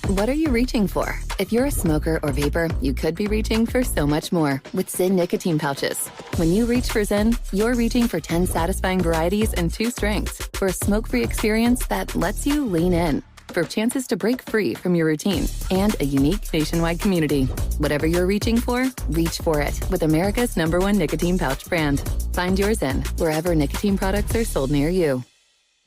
What are you reaching for? If you're a smoker or vapor, you could be reaching for so much more with Zyn nicotine pouches. When you reach for Zyn, you're reaching for 10 satisfying varieties and 2 strengths for a smoke-free experience that lets you lean in. For chances to break free from your routine and a unique nationwide community. Whatever you're reaching for, reach for it with America's #1 nicotine pouch brand. Find yours in wherever nicotine products are sold near you.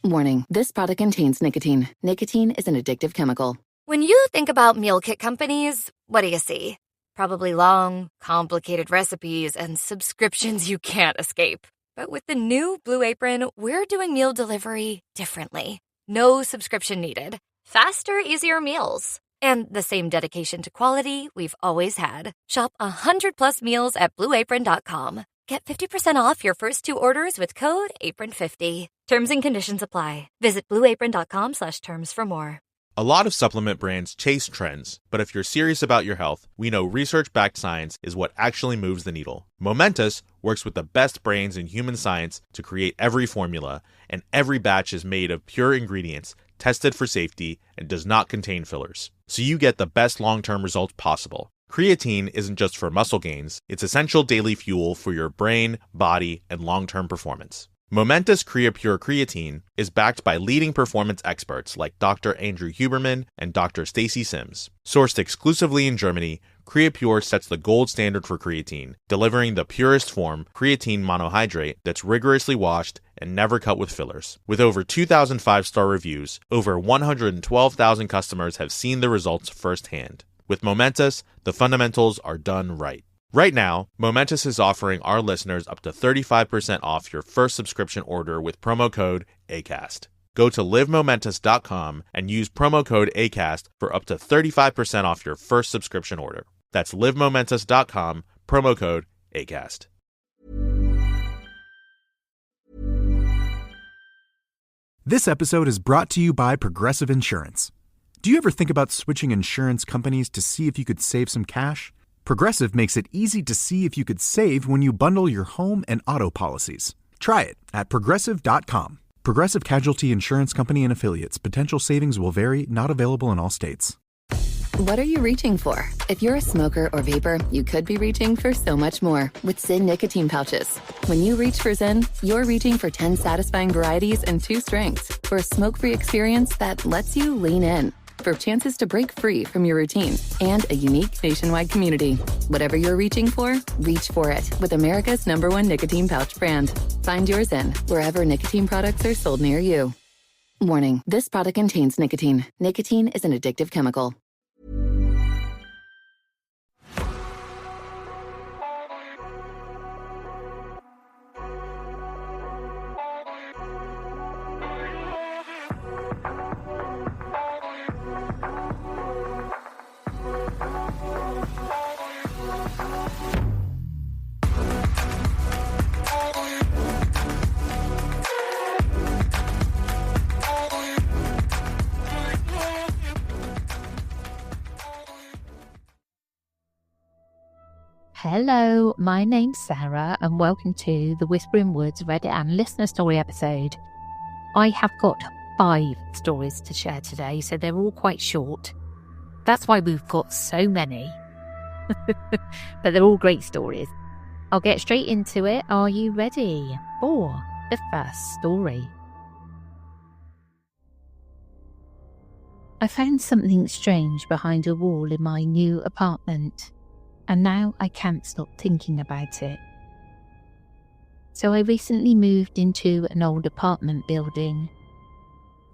Warning, this product contains nicotine. Nicotine is an addictive chemical. When you think about meal kit companies, what do you see? Probably long, complicated recipes and subscriptions you can't escape. But with the new Blue Apron, we're doing meal delivery differently. No subscription needed. Faster, easier meals. And the same dedication to quality we've always had. Shop 100+ meals at blueapron.com. Get 50% off your first 2 orders with code APRON50. Terms and conditions apply. Visit blueapron.com/terms for more. A lot of supplement brands chase trends, but if you're serious about your health, we know research-backed science is what actually moves the needle. Momentous works with the best brains in human science to create every formula, and every batch is made of pure ingredients, tested for safety, and does not contain fillers. So you get the best long-term results possible. Creatine isn't just for muscle gains, it's essential daily fuel for your brain, body, and long-term performance. Momentous CreaPure Creatine is backed by leading performance experts like Dr. Andrew Huberman and Dr. Stacy Sims. Sourced exclusively in Germany, CreaPure sets the gold standard for creatine, delivering the purest form, creatine monohydrate, that's rigorously washed and never cut with fillers. With over 2,000 5-star reviews, over 112,000 customers have seen the results firsthand. With Momentous, the fundamentals are done right. Right now, Momentous is offering our listeners up to 35% off your first subscription order with promo code ACAST. Go to livemomentous.com and use promo code ACAST for up to 35% off your first subscription order. That's livemomentous.com, promo code ACAST. This episode is brought to you by Progressive Insurance. Do you ever think about switching insurance companies to see if you could save some cash? Progressive makes it easy to see if you could save when you bundle your home and auto policies. Try it at Progressive.com. Progressive Casualty Insurance Company and Affiliates. Potential savings will vary, not available in all states. What are you reaching for? If you're a smoker or vapor, you could be reaching for so much more with Zyn nicotine pouches. When you reach for Zyn, you're reaching for 10 satisfying varieties and 2 strengths for a smoke-free experience that lets you lean in. For chances to break free from your routine and a unique nationwide community. Whatever you're reaching for, reach for it with America's #1 nicotine pouch brand. Find yours in wherever nicotine products are sold near you. Warning, this product contains nicotine. Nicotine is an addictive chemical. Hello, my name's Sarah and welcome to the Whispering Woods Reddit and listener story episode. I have got 5 stories to share today, so they're all quite short. That's why we've got so many. But they're all great stories. I'll get straight into it. Are you ready for the first story? I found something strange behind a wall in my new apartment. And now I can't stop thinking about it. So I recently moved into an old apartment building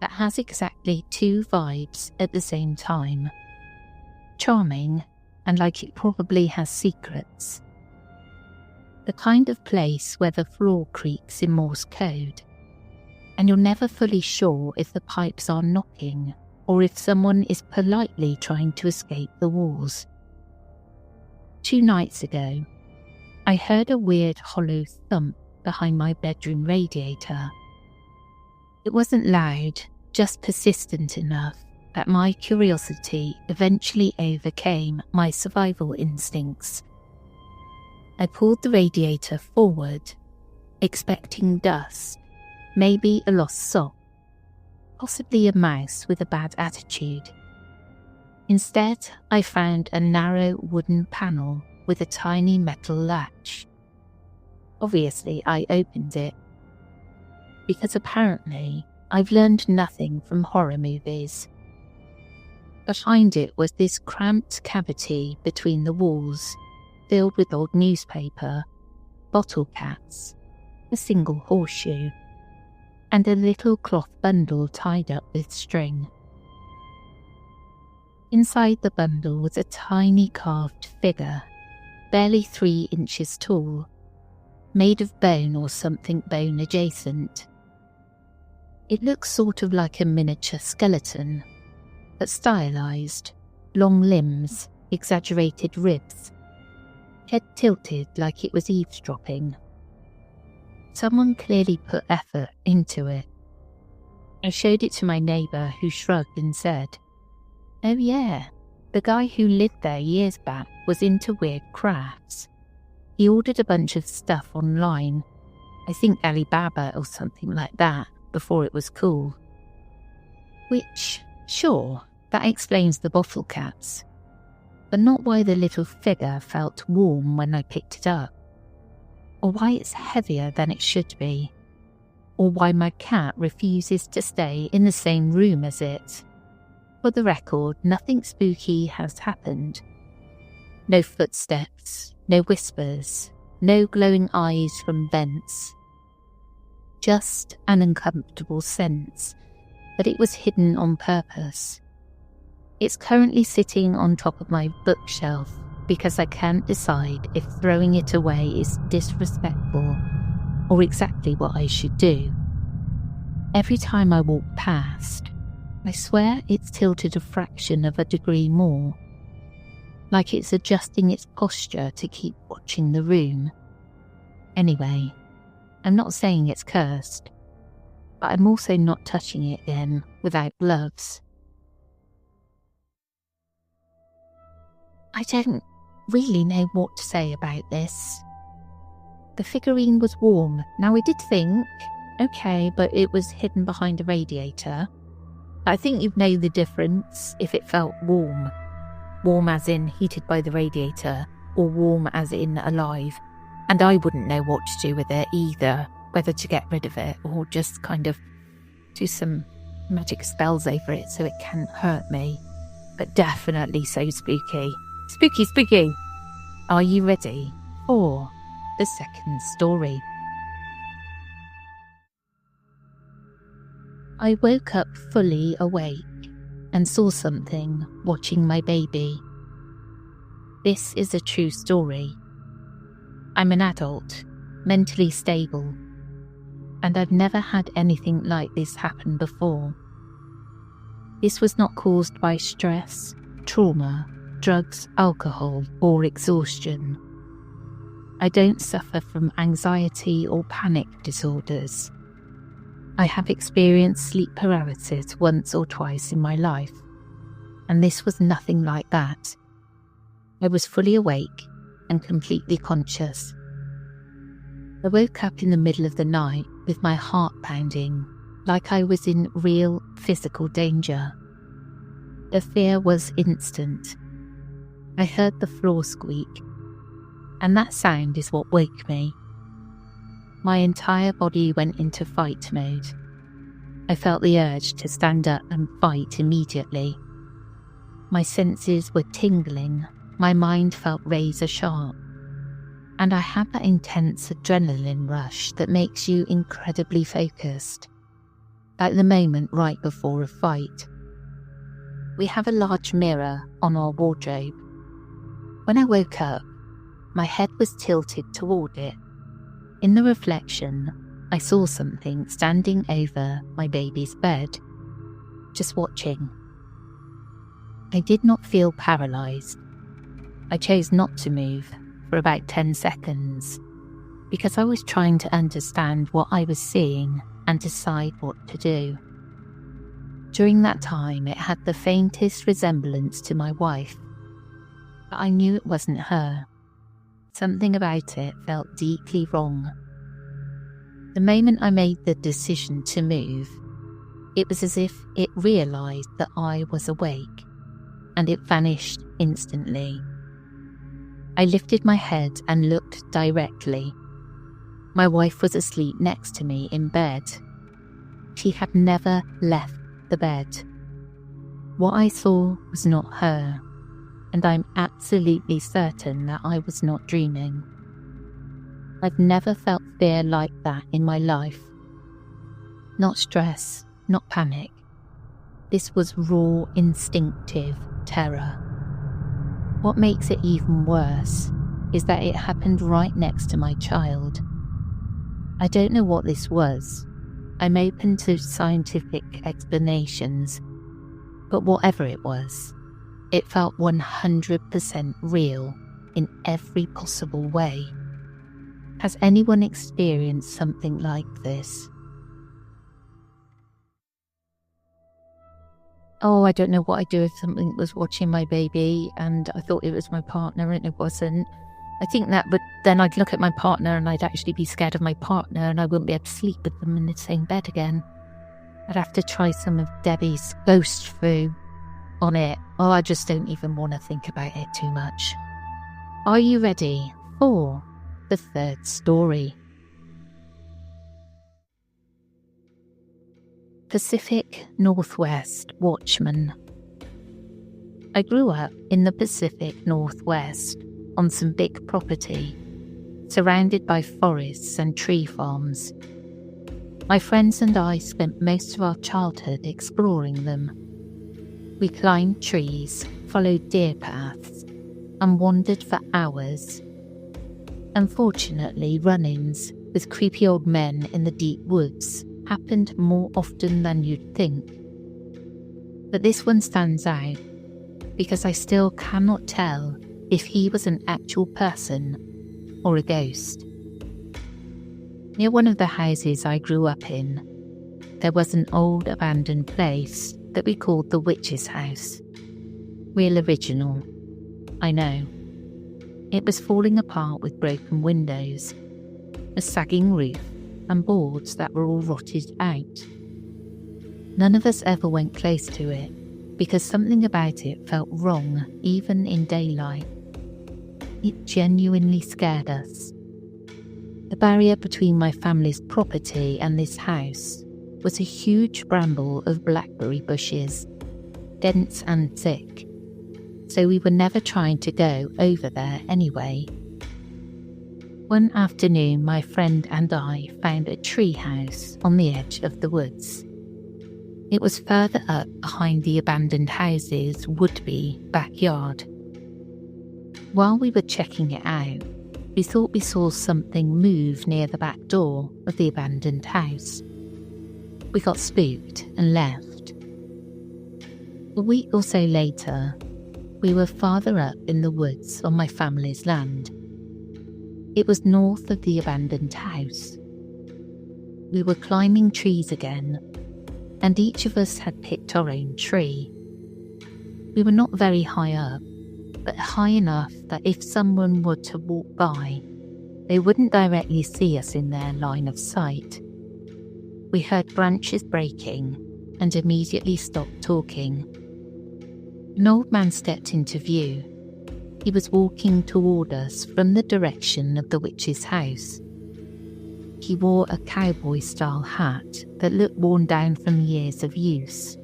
that has exactly 2 vibes at the same time. Charming, and like it probably has secrets. The kind of place where the floor creaks in Morse code, and you're never fully sure if the pipes are knocking or if someone is politely trying to escape the walls. 2 nights ago, I heard a weird hollow thump behind my bedroom radiator. It wasn't loud, just persistent enough that my curiosity eventually overcame my survival instincts. I pulled the radiator forward, expecting dust, maybe a lost sock, possibly a mouse with a bad attitude. Instead, I found a narrow wooden panel with a tiny metal latch. Obviously, I opened it, because apparently I've learned nothing from horror movies. Behind it was this cramped cavity between the walls, filled with old newspaper, bottle caps, a single horseshoe, and a little cloth bundle tied up with string. Inside the bundle was a tiny carved figure, barely 3 inches tall, made of bone or something bone adjacent. It looks sort of like a miniature skeleton, but stylized, long limbs, exaggerated ribs, head tilted like it was eavesdropping. Someone clearly put effort into it. I showed it to my neighbour, who shrugged and said, "Oh yeah, the guy who lived there years back was into weird crafts. He ordered a bunch of stuff online, I think Alibaba or something like that, before it was cool." Which, sure, that explains the bottle caps, but not why the little figure felt warm when I picked it up, or why it's heavier than it should be, or why my cat refuses to stay in the same room as it. For the record, nothing spooky has happened. No footsteps, no whispers, no glowing eyes from vents. Just an uncomfortable sense that it was hidden on purpose. It's currently sitting on top of my bookshelf because I can't decide if throwing it away is disrespectful or exactly what I should do. Every time I walk past, I swear it's tilted a fraction of a degree more, like it's adjusting its posture to keep watching the room. Anyway, I'm not saying it's cursed, but I'm also not touching it again without gloves. I don't really know what to say about this. The figurine was warm. Now I did think, okay, but it was hidden behind a radiator. I think you'd know the difference if it felt warm. Warm as in heated by the radiator, or warm as in alive. And I wouldn't know what to do with it either, whether to get rid of it or just kind of do some magic spells over it so it can't hurt me. But definitely so spooky. Spooky, spooky! Are you ready for the second story? I woke up fully awake and saw something watching my baby. This is a true story. I'm an adult, mentally stable, and I've never had anything like this happen before. This was not caused by stress, trauma, drugs, alcohol, or exhaustion. I don't suffer from anxiety or panic disorders. I have experienced sleep paralysis once or twice in my life, and this was nothing like that. I was fully awake and completely conscious. I woke up in the middle of the night with my heart pounding, like I was in real physical danger. The fear was instant. I heard the floor squeak, and that sound is what woke me. My entire body went into fight mode. I felt the urge to stand up and fight immediately. My senses were tingling, my mind felt razor sharp, and I had that intense adrenaline rush that makes you incredibly focused, like the moment right before a fight. We have a large mirror on our wardrobe. When I woke up, my head was tilted toward it. In the reflection, I saw something standing over my baby's bed, just watching. I did not feel paralysed. I chose not to move for about 10 seconds because I was trying to understand what I was seeing and decide what to do. During that time, it had the faintest resemblance to my wife, but I knew it wasn't her. Something about it felt deeply wrong. The moment I made the decision to move, it was as if it realised that I was awake and it vanished instantly. I lifted my head and looked directly. My wife was asleep next to me in bed. She had never left the bed. What I saw was not her, and I'm absolutely certain that I was not dreaming. I've never felt fear like that in my life. Not stress, not panic. This was raw, instinctive terror. What makes it even worse is that it happened right next to my child. I don't know what this was. I'm open to scientific explanations, but whatever it was, it felt 100% real in every possible way. Has anyone experienced something like this? Oh, I don't know what I'd do if something was watching my baby and I thought it was my partner and it wasn't. I think that, but then I'd look at my partner and I'd actually be scared of my partner and I wouldn't be able to sleep with them in the same bed again. I'd have to try some of Debbie's ghost foo on it. Oh, I just don't even want to think about it too much. Are you ready for the third story? Pacific Northwest Watchman. I grew up in the Pacific Northwest on some big property, surrounded by forests and tree farms. My friends and I spent most of our childhood exploring them. We climbed trees, followed deer paths, and wandered for hours. Unfortunately, run-ins with creepy old men in the deep woods happened more often than you'd think. But this one stands out because I still cannot tell if he was an actual person or a ghost. Near one of the houses I grew up in, there was an old abandoned place that we called the Witch's House. Real original, I know. It was falling apart with broken windows, a sagging roof, and boards that were all rotted out. None of us ever went close to it because something about it felt wrong even in daylight. It genuinely scared us. The barrier between my family's property and this house was a huge bramble of blackberry bushes, dense and thick, so we were never trying to go over there anyway. One afternoon, my friend and I found a tree house on the edge of the woods. It was further up behind the abandoned house's would-be backyard. While we were checking it out, we thought we saw something move near the back door of the abandoned house. We got spooked and left. A week or so later, we were farther up in the woods on my family's land. It was north of the abandoned house. We were climbing trees again, and each of us had picked our own tree. We were not very high up, but high enough that if someone were to walk by, they wouldn't directly see us in their line of sight. We heard branches breaking and immediately stopped talking. An old man stepped into view. He was walking toward us from the direction of the witch's house. He wore a cowboy-style hat that looked worn down from years of use.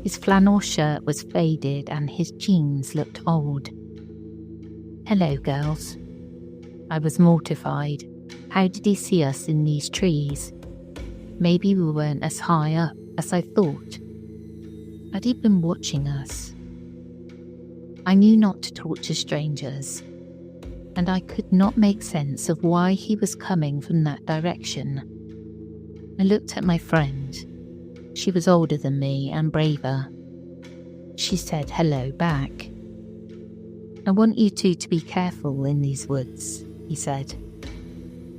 His flannel shirt was faded and his jeans looked old. "Hello, girls." I was mortified. How did he see us in these trees? Maybe we weren't as high up as I thought. Had he been watching us? I knew not to talk to strangers, and I could not make sense of why he was coming from that direction. I looked at my friend. She was older than me and braver. She said hello back. "I want you two to be careful in these woods," he said.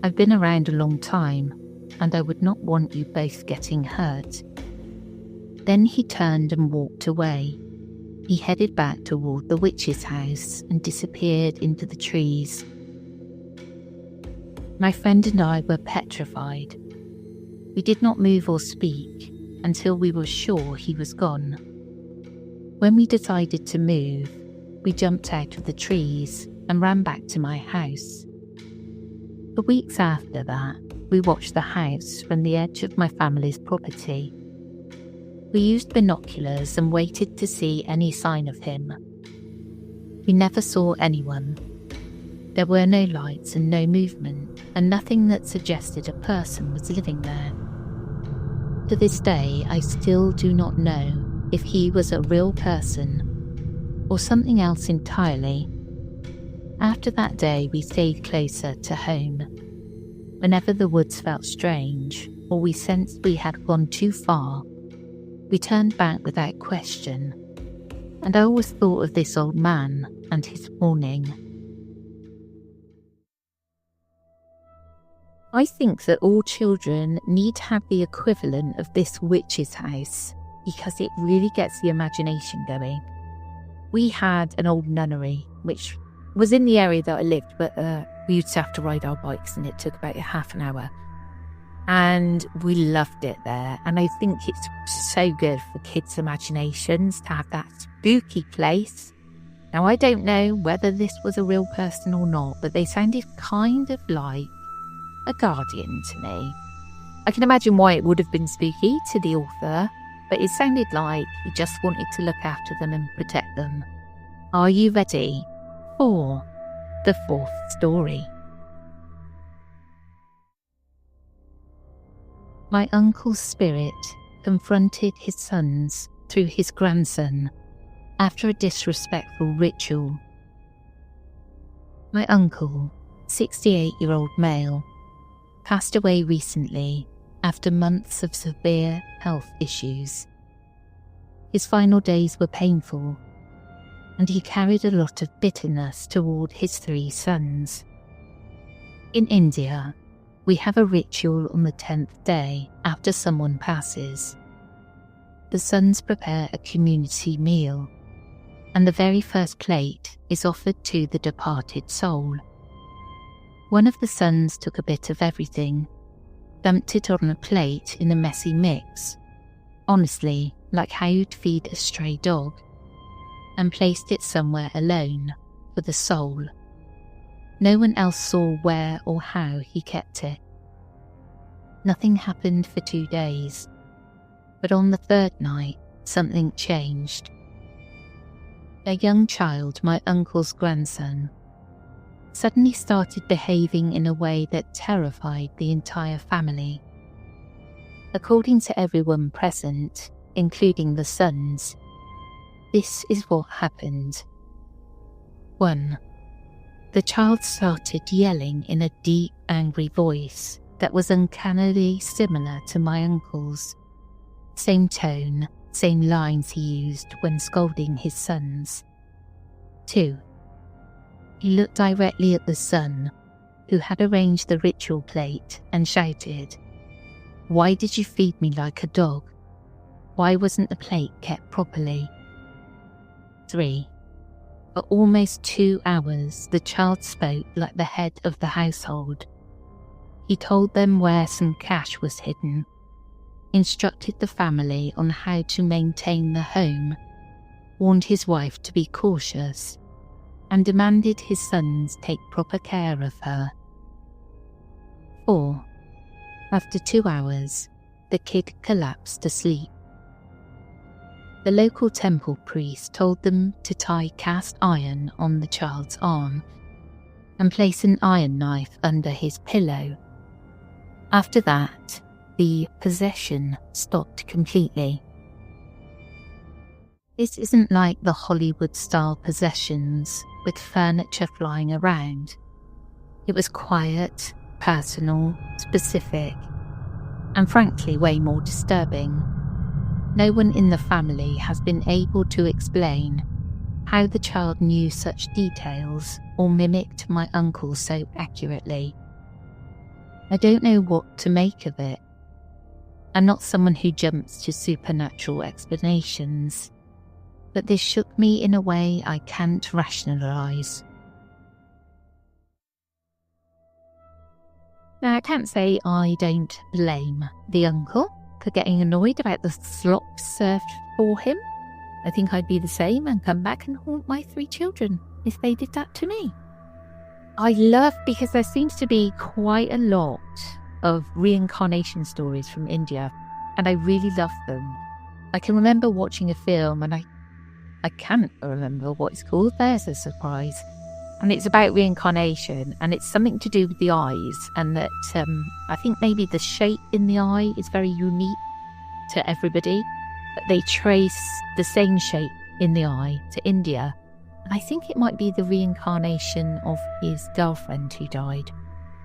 "I've been around a long time, and I would not want you both getting hurt." Then he turned and walked away. He headed back toward the witch's house and disappeared into the trees. My friend and I were petrified. We did not move or speak until we were sure he was gone. When we decided to move, we jumped out of the trees and ran back to my house. For weeks after that, we watched the house from the edge of my family's property. We used binoculars and waited to see any sign of him. We never saw anyone. There were no lights and no movement, and nothing that suggested a person was living there. To this day, I still do not know if he was a real person or something else entirely. After that day, we stayed closer to home. Whenever the woods felt strange or we sensed we had gone too far, we turned back without question, and I always thought of this old man and his warning. I think that all children need to have the equivalent of this witch's house because it really gets the imagination going. We had an old nunnery, which was in the area that I lived, but we used to have to ride our bikes and it took about half an hour. And we loved it there. And I think it's so good for kids' imaginations to have that spooky place. Now, I don't know whether this was a real person or not, but they sounded kind of like a guardian to me. I can imagine why it would have been spooky to the author, but it sounded like he just wanted to look after them and protect them. Are you ready for the fourth story? My uncle's spirit confronted his sons through his grandson after a disrespectful ritual. My uncle, 68-year-old male, passed away recently after months of severe health issues. His final days were painful, and he carried a lot of bitterness toward his 3 sons. In India, we have a ritual on the 10th day after someone passes. The sons prepare a community meal, and the very first plate is offered to the departed soul. One of the sons took a bit of everything, dumped it on a plate in a messy mix, honestly, like how you'd feed a stray dog, and placed it somewhere alone for the soul. No one else saw where or how he kept it. Nothing happened for 2 days, but on the 3rd night, something changed. A young child, my uncle's grandson, suddenly started behaving in a way that terrified the entire family. According to everyone present, including the sons, this is what happened. 1. The child started yelling in a deep, angry voice that was uncannily similar to my uncle's. Same tone, same lines he used when scolding his sons. 2. He looked directly at the son, who had arranged the ritual plate, and shouted, "Why did you feed me like a dog? Why wasn't the plate kept properly?" 3. For almost 2 hours, the child spoke like the head of the household. He told them where some cash was hidden, instructed the family on how to maintain the home, warned his wife to be cautious, and demanded his sons take proper care of her. 4. After 2 hours, the kid collapsed asleep. The local temple priest told them to tie cast iron on the child's arm and place an iron knife under his pillow. After that, the possession stopped completely. This isn't like the Hollywood-style possessions with furniture flying around. It was quiet, personal, specific, and frankly way more disturbing. No one in the family has been able to explain how the child knew such details or mimicked my uncle so accurately. I don't know what to make of it. I'm not someone who jumps to supernatural explanations, but this shook me in a way I can't rationalise. Now, I can't say I don't blame the uncle for getting annoyed about the slop served for him, I think I'd be the same and come back and haunt my 3 children if they did that to me. I love, because there seems to be quite a lot of reincarnation stories from India, and I really love them. I can remember watching a film, and I can't remember what it's called. There's a surprise. And it's about reincarnation, and it's something to do with the eyes, and that I think maybe the shape in the eye is very unique to everybody, but they trace the same shape in the eye to India. And I think it might be the reincarnation of his girlfriend who died.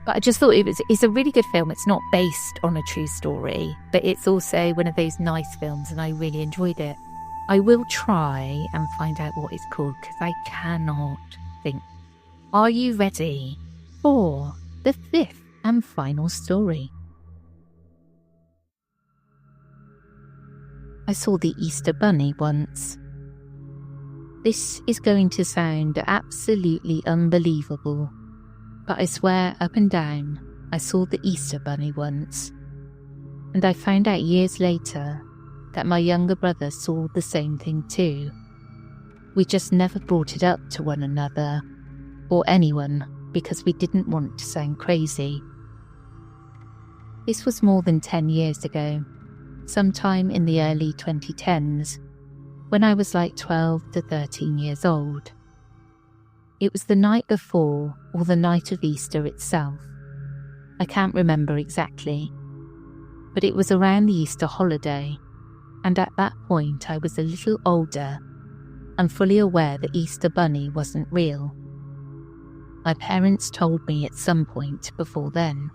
But I just thought it's a really good film. It's not based on a true story, but it's also one of those nice films, and I really enjoyed it. I will try and find out what it's called, because I cannot think. Are you ready for the 5th and final story? I saw the Easter Bunny once. This is going to sound absolutely unbelievable, but I swear up and down I saw the Easter Bunny once. And I found out years later that my younger brother saw the same thing too. We just never brought it up to one another or anyone, because we didn't want to sound crazy. This was more than 10 years ago, sometime in the early 2010s, when I was like 12 to 13 years old. It was the night before, or the night of Easter itself. I can't remember exactly, but it was around the Easter holiday, and at that point I was a little older and fully aware the Easter Bunny wasn't real. My parents told me at some point before then.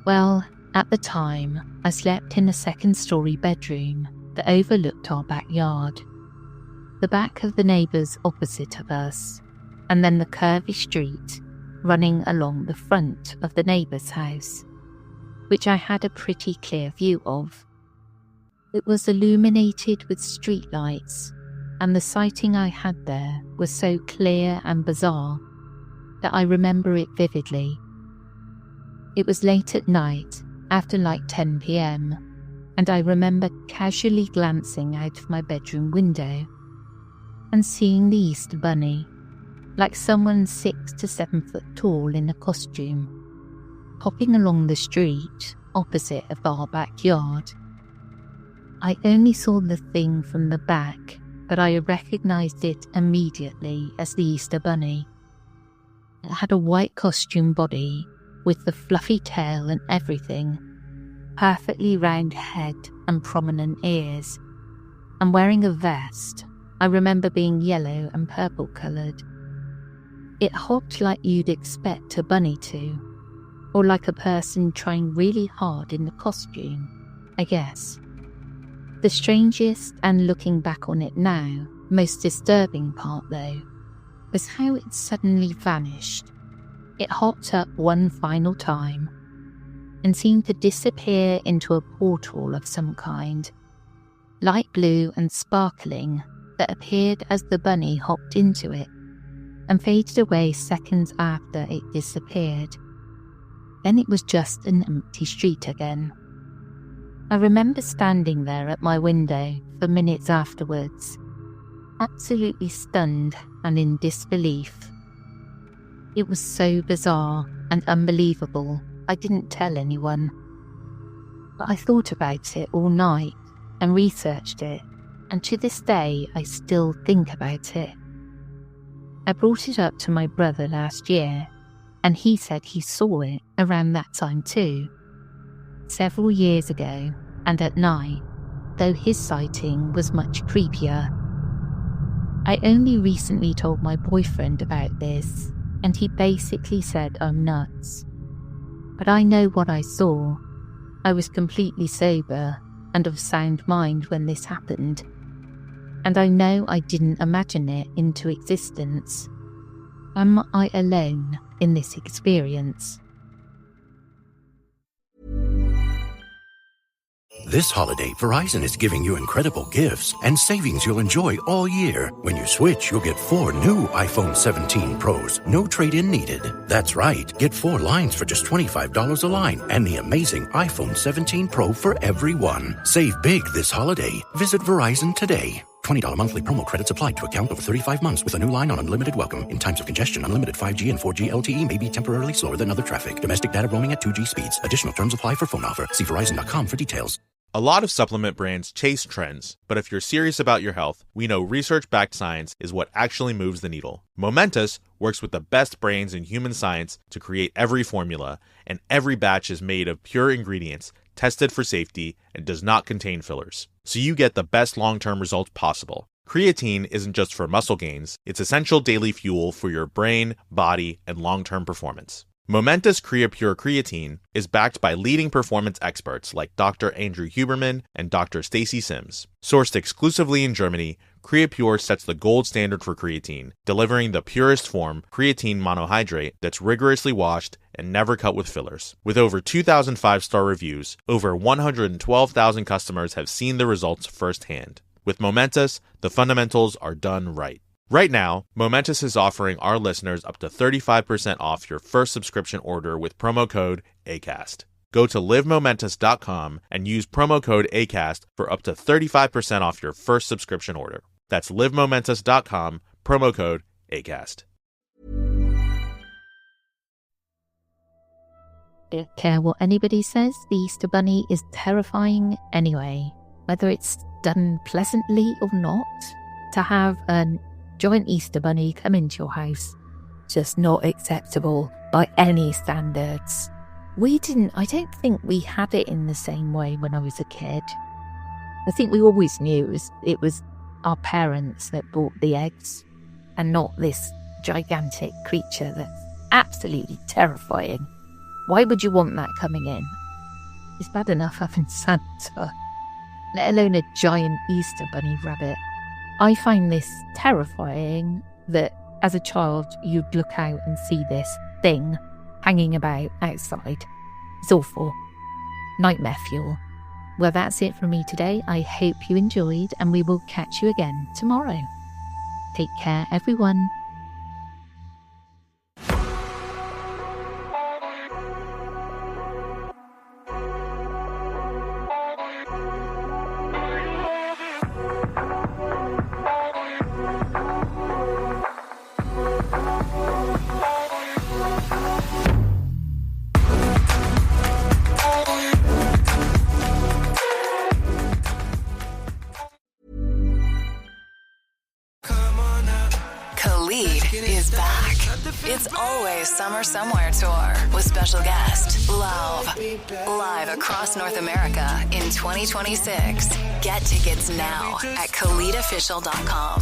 Well, at the time, I slept in a second-story bedroom that overlooked our backyard, the back of the neighbours opposite of us, and then the curvy street running along the front of the neighbour's house, which I had a pretty clear view of. It was illuminated with streetlights, and the sighting I had there was so clear and bizarre that I remember it vividly. It was late at night, after like 10 p.m, and I remember casually glancing out of my bedroom window and seeing the Easter Bunny, like someone 6 to 7 foot tall in a costume, hopping along the street opposite of our backyard. I only saw the thing from the back, but I recognised it immediately as the Easter Bunny. It had a white costume body with the fluffy tail and everything, perfectly round head and prominent ears, and wearing a vest I remember being yellow and purple coloured. It hopped like you'd expect a bunny to, or like a person trying really hard in the costume, I guess. The strangest, and looking back on it now, most disturbing part though, was how it suddenly vanished. It hopped up one final time and seemed to disappear into a portal of some kind, light blue and sparkling, that appeared as the bunny hopped into it and faded away seconds after it disappeared. Then it was just an empty street again. I remember standing there at my window for minutes afterwards, absolutely stunned and in disbelief. It was so bizarre and unbelievable, I didn't tell anyone. But I thought about it all night and researched it, and to this day I still think about it. I brought it up to my brother last year, and he said he saw it around that time too, several years ago, and at night, though his sighting was much creepier. I only recently told my boyfriend about this, and he basically said I'm nuts. But I know what I saw. I was completely sober and of sound mind when this happened, and I know I didn't imagine it into existence. Am I alone in this experience? This holiday, Verizon is giving you incredible gifts and savings you'll enjoy all year. When you switch, you'll get 4 new iPhone 17 Pros, no trade-in needed. That's right, get 4 lines for just $25 a line and the amazing iPhone 17 Pro for everyone. Save big this holiday. Visit Verizon today. $20 monthly promo credits applied to account over 35 months with a new line on Unlimited Welcome. In times of congestion, unlimited 5G and 4G LTE may be temporarily slower than other traffic. Domestic data roaming at 2G speeds. Additional terms apply for phone offer. See Verizon.com for details. A lot of supplement brands chase trends, but if you're serious about your health, we know research-backed science is what actually moves the needle. Momentous works with the best brains in human science to create every formula, and every batch is made of pure ingredients, tested for safety, and does not contain fillers. So you get the best long-term results possible. Creatine isn't just for muscle gains, it's essential daily fuel for your brain, body, and long-term performance. Momentous CreaPure Creatine is backed by leading performance experts like Dr. Andrew Huberman and Dr. Stacy Sims. Sourced exclusively in Germany, CreaPure sets the gold standard for creatine, delivering the purest form, creatine monohydrate, that's rigorously washed and never cut with fillers. With over 2,000 5-star reviews, over 112,000 customers have seen the results firsthand. With Momentous, the fundamentals are done right. Right now, Momentous is offering our listeners up to 35% off your first subscription order with promo code ACAST. Go to livemomentous.com and use promo code ACAST for up to 35% off your first subscription order. That's livemomentous.com, promo code ACAST. Don't care what anybody says, the Easter Bunny is terrifying anyway. Whether it's done pleasantly or not, to have an giant Easter Bunny come into your house, just not acceptable by any standards. I don't think we had it in the same way when I was a kid. I think we always knew it was our parents that bought the eggs and not this gigantic creature that's absolutely terrifying. Why would you want that coming in? It's bad enough having Santa, let alone a giant Easter Bunny rabbit. I find this terrifying that as a child you'd look out and see this thing hanging about outside. It's awful. Nightmare fuel. Well, that's it from me today. I hope you enjoyed, and we will catch you again tomorrow. Take care, everyone. Is back. It's Always Summer Somewhere tour with special guest live across North America in 2026. Get tickets now at KhalidOfficial.com.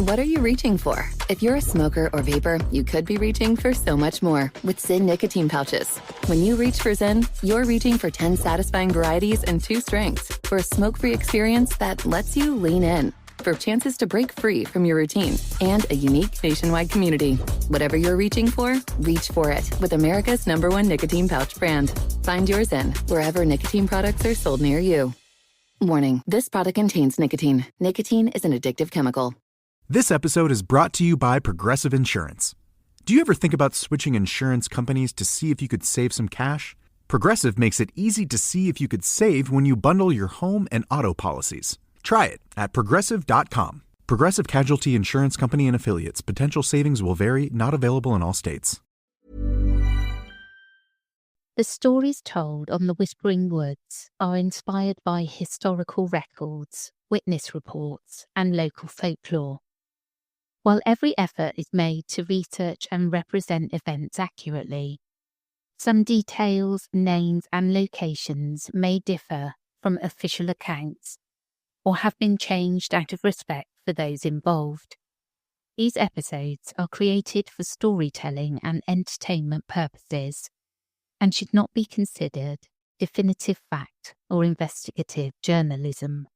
What are you reaching for? If you're a smoker or vapor, you could be reaching for so much more with Zyn nicotine pouches. When you reach for Zyn, you're reaching for 10 satisfying varieties and 2 strengths for a smoke-free experience that lets you lean in. For chances to break free from your routine and a unique nationwide community. Whatever you're reaching for, reach for it with America's #1 nicotine pouch brand. Find yours in wherever nicotine products are sold near you. Warning, this product contains nicotine. Nicotine is an addictive chemical. This episode is brought to you by Progressive Insurance. Do you ever think about switching insurance companies to see if you could save some cash? Progressive makes it easy to see if you could save when you bundle your home and auto policies. Try it at Progressive.com. Progressive Casualty Insurance Company and Affiliates. Potential savings will vary, not available in all states. The stories told on the Whispering Woods are inspired by historical records, witness reports, and local folklore. While every effort is made to research and represent events accurately, some details, names, and locations may differ from official accounts or have been changed out of respect for those involved. These episodes are created for storytelling and entertainment purposes and should not be considered definitive fact or investigative journalism.